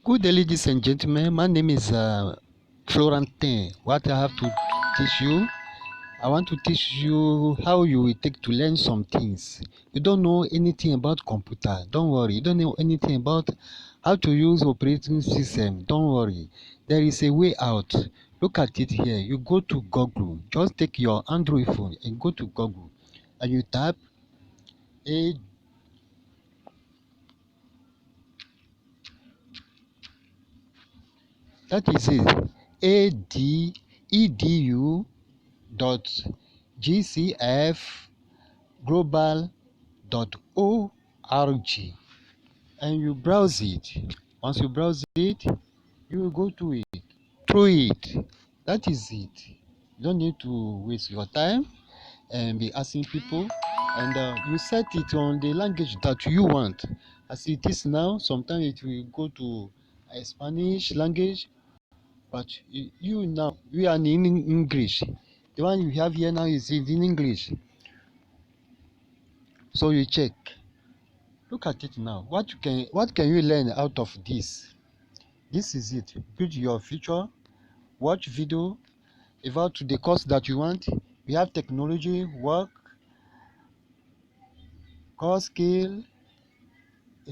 Good day, ladies and gentlemen. My name is Florentin. What I have to teach you, I want to teach you how you will take to learn some things. You don't know anything about computer. Don't worry. You don't know anything about how to use operating system. Don't worry. There is a way out. Look at it here. You go to Google. Just take your Android phone and go to Google, and you type a that is it. ADEDU dot GCF global dot org, and you browse it. Once you browse it, you will go to it, through it. That is it. You don't need to waste your time and be asking people, and you set it on the language that you want. As it is now, sometimes it will go to a Spanish language, but you now, we are in English. The one you have here now is in English. So you check. Look at it now. What can you learn out of this? This is it. Build your future. Watch video about the course that you want. We have technology, work, core skill,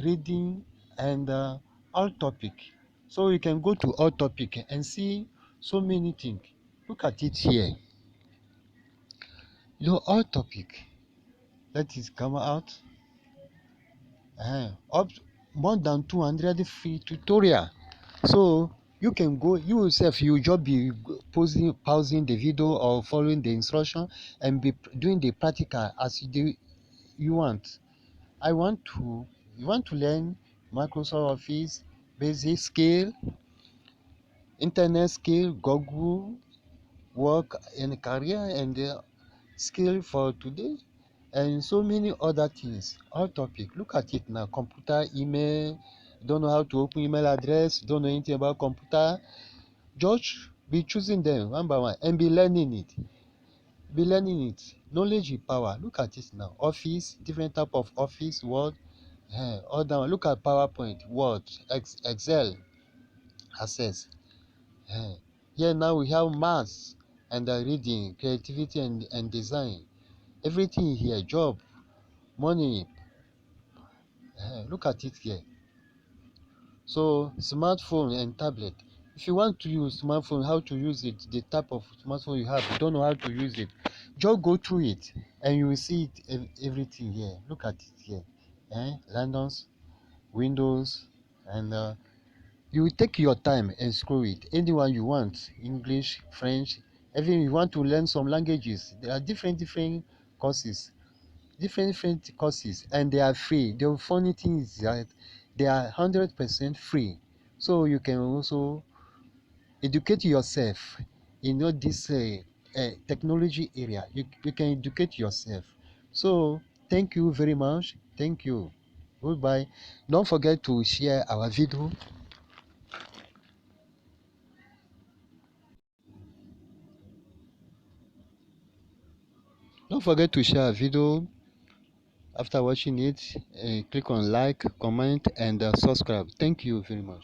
reading, and all topic. So you can go to all topic and see so many things. Look at it here. All topic. Let it come out. Up more than 200 free tutorial. So you can go, you yourself, you just be pausing the video or following the instruction and be doing the practical as you want. You want to learn Microsoft Office, basic skill, internet skill, Google, work and career, and skill for today, and so many other things. All topic. Look at it now. Computer, email. Don't know how to open email address. Don't know anything about computer. Just be choosing them one by one and be learning it. Be learning it. Knowledge is power. Look at it now. Office, different type of office, Word. All down. Look at PowerPoint, Word, Excel, Access. Here now we have maths and reading, creativity and design. Everything here, job, money. Look at it here. So smartphone and tablet. If you want to use smartphone, how to use it, the type of smartphone you have, you don't know how to use it, just go through it and you will see it, everything here. Look at it here. Linux, Windows, and you will take your time and scroll it. Anyone you want, English, French, even if you want to learn some languages, there are different courses. Different courses, and they are free. The funny thing is that they are 100% free, so you can also educate yourself in all this technology area. You can educate yourself. So thank you very much. Thank you. Goodbye. Don't forget to share our video. Don't forget to share our video. After watching it, click on like, comment, and subscribe. Thank you very much.